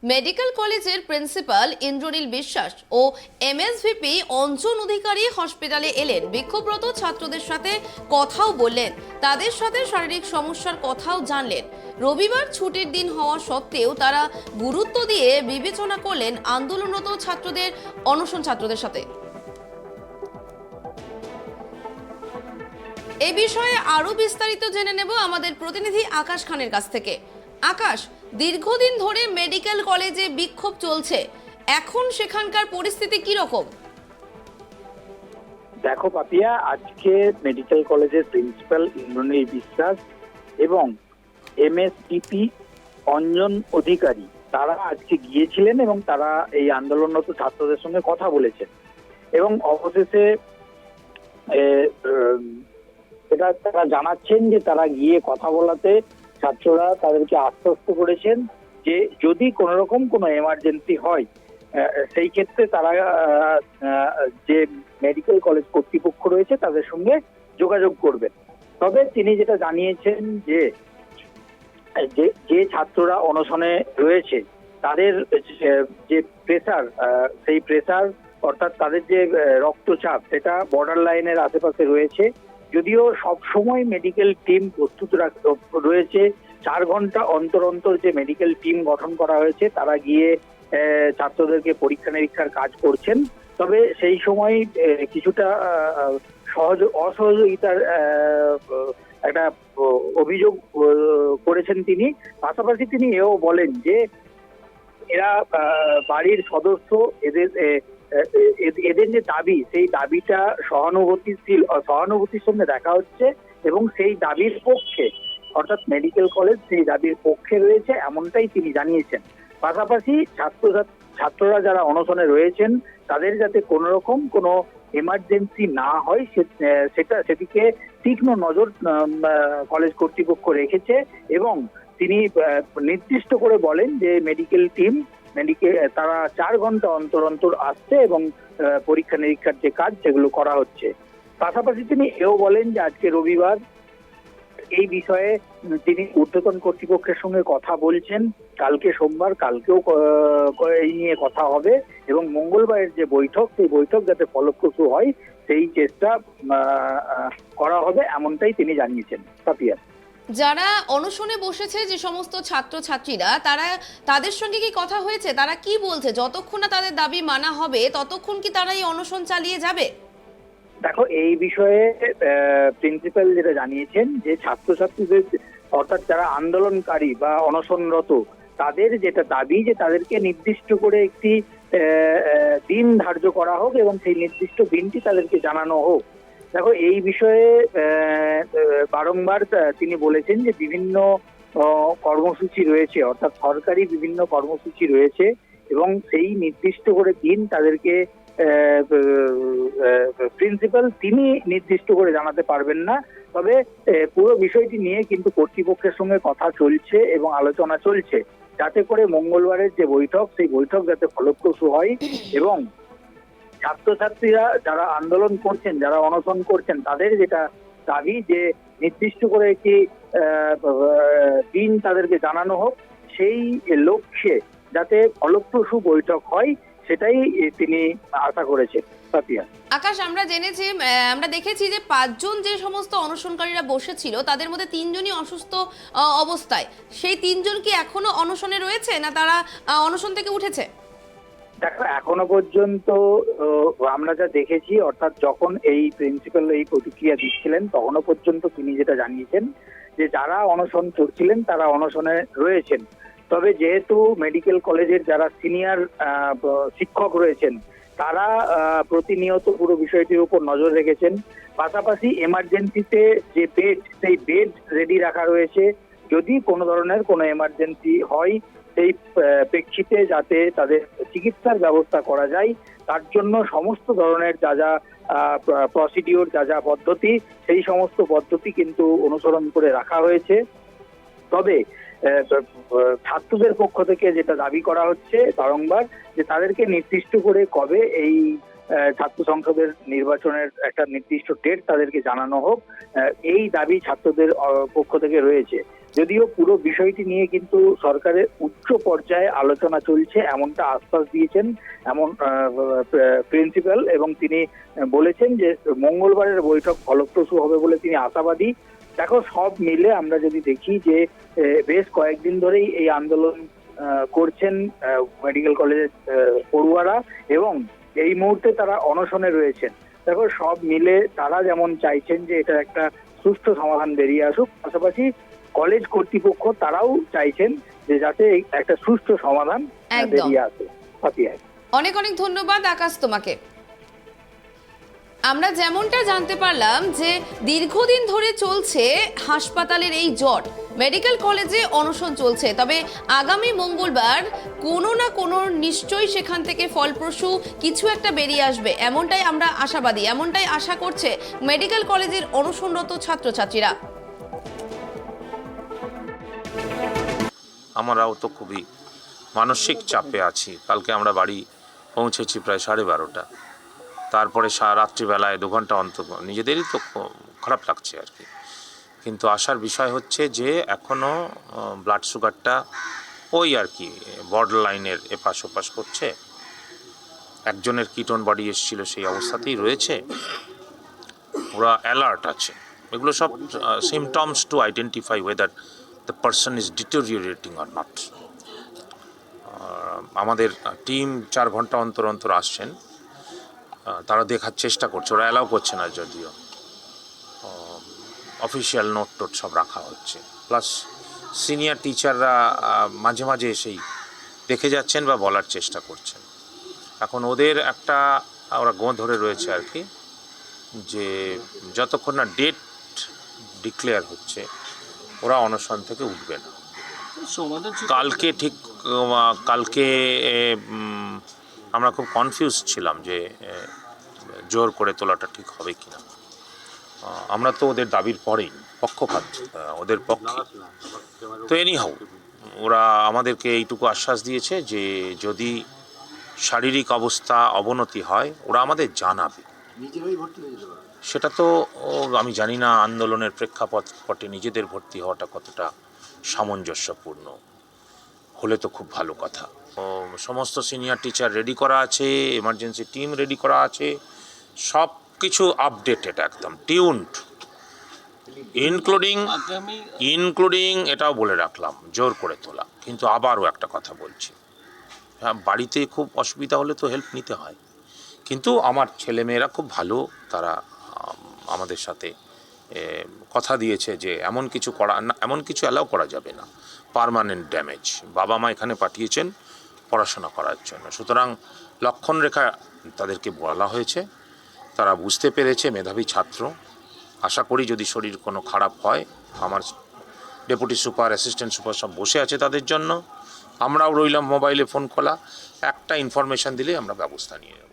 Medical কলেজের principal Indranil বিশ্বাস ও MSVP Anjan অধিকারী হসপিটালে এলেন। বিক্ষোভরত ছাত্রদের সাথে কথাও বললেন, তাদের সাথে শারীরিক সমস্যার কথাও জানলেন। রবিবার ছুটির দিন হওয়া সত্ত্বেও তারা গুরুত্ব দিয়ে বিবেচনা করলেন আন্দোলনরত ছাত্রদের সাথে। এই বিষয়ে আরো বিস্তারিত জেনে নেব আমাদের প্রতিনিধি আকাশ খানের কাছ থেকে। আকাশ, দীর্ঘদিন ধরে মেডিকেল কলেজে বিক্ষোভ চলছে, এখন সেখানকার পরিস্থিতি কি রকম? দেখো পাপিয়া, আজকে মেডিকেল কলেজের প্রিন্সিপাল ইন্দ্রনীল বিশ্বাস এবং এমএসপিপি অঞ্জন অধিকারী তারা আজকে গিয়েছিলেন এবং তারা এই আন্দোলনরত ছাত্রদের সঙ্গে কথা বলেছেন এবং অবশেষে এটা তারা জানাচ্ছেন যে তারা গিয়ে কথা বলাতে ছাত্ররা তাদেরকে আশ্বস্ত করেছেন যে যদি কোনো রকম কোনো এমার্জেন্সি হয় সেই ক্ষেত্রে তারা যে মেডিকেল কলেজ কর্তৃপক্ষ রয়েছে তাদের সঙ্গে যোগাযোগ করবেন। তবে তিনি যেটা জানিয়েছেন যে যে ছাত্ররা অনশনে রয়েছে তাদের যে প্রেসার, সেই প্রেসার অর্থাৎ তাদের যে রক্তচাপ সেটা বর্ডার লাইনের আশেপাশে রয়েছে। যদিও সব সময় মেডিকেল টিম প্রস্তুত রয়েছে, 4 ঘন্টা অন্তর অন্তর যে মেডিকেল টিম গঠন করা হয়েছে তারা গিয়ে ছাত্রদেরকে পরীক্ষা নিরীক্ষার কাজ করছেন। তবে সেই সময় কিছুটা অসহযোগিতার একটা অভিযোগ করেছেন তিনি। পাশাপাশি তিনি এও বলেন যে এরা বাড়ির সদস্য, এদের যে দাবি সেই দাবিটা সহানুভূতির সঙ্গে দেখা হচ্ছে এবং সেই দাবির পক্ষে অর্থাৎ মেডিকেল কলেজ সেই দাবির পক্ষে রয়েছে এমনটাই তিনি জানিয়েছেন। পাশাপাশি ছাত্ররা যারা অনশনে রয়েছেন তাদের যাতে কোনো রকম কোনো এমার্জেন্সি না হয় সেদিকে তীক্ষ্ণ নজর কলেজ কর্তৃপক্ষ রেখেছে এবং তিনি নির্দিষ্ট করে বলেন যে মেডিকেল টিম তারা 4 ঘন্টা অন্তর অন্তর আসছে এবং পরীক্ষা নিরীক্ষার যে কাজ সেগুলো করা হচ্ছে। পাশাপাশি তিনি এও বলেন যে আজকে রবিবার এই বিষয়ে তিনি ঊর্ধ্বতন কর্তৃপক্ষের সঙ্গে কথা বলছেন, কালকে সোমবার কালকেও এই নিয়ে কথা হবে এবং মঙ্গলবারের যে বৈঠক সেই বৈঠক যাতে ফলপ্রসূ হয় সেই চেষ্টা করা হবে এমনটাই তিনি জানিয়েছেন। পাপিয়া, যারা অনশনে বসেছে যে সমস্ত ছাত্রছাত্রীরা তাদের সঙ্গে কি কথা হয়েছে? তারা কি বলছে? যতক্ষণ না তাদের দাবি মানা হবে ততক্ষণ কি তারা এই অনশন চালিয়ে যাবে? দেখো, এই বিষয়ে প্রিন্সিপাল যেটা জানিয়েছেন যে ছাত্রছাত্রীদের অর্থাৎ যারা আন্দোলনকারী বা অনশনরত তাদের যেটা দাবি যে তাদেরকে নির্দিষ্ট করে একটি দিন ধার্য করা হোক এবং সেই নির্দিষ্ট দিনটি তাদেরকে জানানো হোক। দেখো, এই বিষয়ে বারংবার তিনি বলেছেন যে বিভিন্ন কর্মসূচি রয়েছে, অর্থাৎ সরকারি বিভিন্ন কর্মসূচি রয়েছে এবং সেই নির্দিষ্ট করে দিন তাদেরকে প্রিন্সিপাল তিনি নির্দিষ্ট করে জানাতে পারবেন না। তবে পুরো বিষয়টি নিয়ে কিন্তু কর্তৃপক্ষের সঙ্গে কথা চলছে এবং আলোচনা চলছে যাতে করে মঙ্গলবারের যে বৈঠক সেই বৈঠক যাতে ফলপ্রসূ হয় এবং ছাত্রছাত্রীরা যারা আন্দোলন করছেন, যারা অনশন করছেন তাদের যেটা দাবি যে নির্দিষ্ট করে একটি দিন তাদেরকে জানানো হোক, সেই লক্ষ্যে যাতে ফলপ্রসূ বৈঠক হয় সেটাই তিনি আশা করেছেন। পাপিয়া, আকাশ, আমরা দেখেছি যে 5 জন যে সমস্ত অনশনকারীরা বসেছিল তাদের মধ্যে 3 জনই অসুস্থ অবস্থায়। সেই 3 জন কি এখনো অনশনে রয়েছে না তারা অনশন থেকে উঠেছে? দেখো, এখনো পর্যন্ত আমরা যা দেখেছি অর্থাৎ যখন এই প্রিন্সিপাল এই প্রতিক্রিয়া দিচ্ছিলেন তখনও পর্যন্ত তিনি যেটা জানিয়েছেন যে যারা অনশন করছিলেন তারা অনশনে রয়েছেন। তবে যেহেতু মেডিকেল কলেজের যারা সিনিয়র শিক্ষক রয়েছেন তারা প্রতিনিয়ত পুরো বিষয়টির উপর নজর রেখেছেন। পাশাপাশি এমার্জেন্সিতে যে বেড সেই বেড রেডি রাখা রয়েছে, যদি কোনো ধরনের কোনো এমার্জেন্সি হয় সেই প্রেক্ষিতে যাতে তাদের চিকিৎসার ব্যবস্থা করা যায় তার জন্য সমস্ত ধরনের যা যা প্রসিডিওর, যা যা পদ্ধতি সেই সমস্ত পদ্ধতি কিন্তু অনুসরণ করে রাখা হয়েছে। তবে ছাত্রদের পক্ষ থেকে যেটা দাবি করা হচ্ছে বারংবার যে তাদেরকে নির্দিষ্ট করে কবে এই ছাত্র সংসদের নির্বাচনের একটা নির্দিষ্ট ডেট তাদেরকে জানানো হোক, এই দাবি ছাত্রদের পক্ষ থেকে রয়েছে। যদিও পুরো বিষয়টি নিয়ে কিন্তু সরকারের উচ্চ পর্যায়ে আলোচনা চলছে এমনটা আশ্বাস দিয়েছেন এমন প্রিন্সিপাল, এবং তিনি বলেছেন যে মঙ্গলবারের বৈঠক ফলপ্রসূ হবে বলে তিনি আশাবাদী। দেখো, সব মিলে আমরা যদি দেখি যে বেশ কয়েকদিন ধরেই এই আন্দোলন করছেন মেডিকেল কলেজের পড়ুয়ারা, এবং এই মুহূর্তে তারা অনশনে রয়েছেন। দেখো, সব মিলে তারা যেমন চাইছেন যে এটা একটা সুষ্ঠু সমাধান বেরিয়ে আসুক, পাশাপাশি কলেজ কর্তৃপক্ষ তারাও চাইছেন যে যাতে একটা সুষ্ঠু সমাধান বেরিয়ে আসে। অনেক অনেক ধন্যবাদ আকাশ তোমাকে। আমরা যেমনটা জানতে পারলাম যে দীর্ঘদিন ধরে চলছে হাসপাতালের এই জট, মেডিকেল কলেজে অনশন চলছে, তবে আগামী মঙ্গলবার কোনো না কোনো নিশ্চয়ই সেখান থেকে ফলপ্রসূ কিছু একটা বেরিয়ে আসবে, এমনটাই আমরা আশাবাদী, এমনটাই আশা করছে মেডিকেল কলেজের অনশনরত ছাত্রছাত্রীরা। আমরাও তো খুবই মানসিক চাপে আছি। কালকে আমরা বাড়ি পৌঁছেছি প্রায় 12:30। তারপরে রাত্রিবেলায় 2 ঘন্টা অন্তর নিজেদেরই তো খারাপ লাগছে আর কি। কিন্তু আসার বিষয় হচ্ছে যে এখনও ব্লাড সুগারটা ওই আর কি বর্ডার লাইনের এপাশ ওপাশ করছে। একজনের কিটোন বডি এসেছিল, সেই অবস্থাতেই রয়েছে। ওরা অ্যালার্ট আছে। এগুলো সব symptoms to identify weather the person is deteriorating or not. আমাদের টিম 4 ঘন্টা অন্তর অন্তর আসছেন, তারা দেখার চেষ্টা করছে, ওরা অ্যালাউ করছে না, যদিও অফিসিয়াল নোট টোট সব রাখা হচ্ছে। প্লাস সিনিয়র টিচাররা মাঝে মাঝে এসেই দেখে যাচ্ছেন বা বলার চেষ্টা করছেন। এখন ওদের একটা ওরা গোঁ ধরে রয়েছে আর কি, যে যতক্ষণ না ডেট ডিক্লেয়ার হচ্ছে ওরা অনশন থেকে উঠবে না। কালকে আমরা খুব কনফিউজ ছিলাম যে জোর করে তোলাটা ঠিক হবে কিনা। আমরা তো ওদের দাবির পরেই পক্ষপাত ওদের পক্ষে। তো এনিহাউ ওরা আমাদেরকে এইটুকু আশ্বাস দিয়েছে যে যদি শারীরিক অবস্থা অবনতি হয় ওরা আমাদের জানাবে। সেটা তো আমি জানি না আন্দোলনের প্রেক্ষাপটে নিজেদের ভর্তি হওয়াটা কতটা সামঞ্জস্যপূর্ণ। হলে তো খুব ভালো কথা। সমস্ত সিনিয়র টিচার রেডি করা আছে, এমার্জেন্সি টিম রেডি করা আছে, সব কিছু আপডেটেড, একদম টিউনড, ইনক্লুডিং এটাও বলে রাখলাম জোর করে তোলা। কিন্তু আবারও একটা কথা বলছি, হ্যাঁ, বাড়িতে খুব অসুবিধা হলে তো হেল্প নিতে হয়, কিন্তু আমার ছেলেমেয়েরা খুব ভালো, তারা আমাদের সাথে কথা দিয়েছে যে এমন কিছু অ্যালাউ করা যাবে না, পার্মানেন্ট ড্যামেজ। বাবা মা এখানে পাঠিয়েছেন পড়াশোনা করার জন্য, সুতরাং লক্ষণ রেখা তাদেরকে বলা হয়েছে, তারা বুঝতে পেরেছে, মেধাবী ছাত্র। আশা করি যদি শরীর কোনো খারাপ হয়, আমার ডেপুটি সুপার, অ্যাসিস্ট্যান্ট সুপার সব বসে আছে তাদের জন্য, আমরাও রইলাম মোবাইলে ফোন খোলা, একটা ইনফরমেশান দিলে আমরা ব্যবস্থা নিয়ে নেব।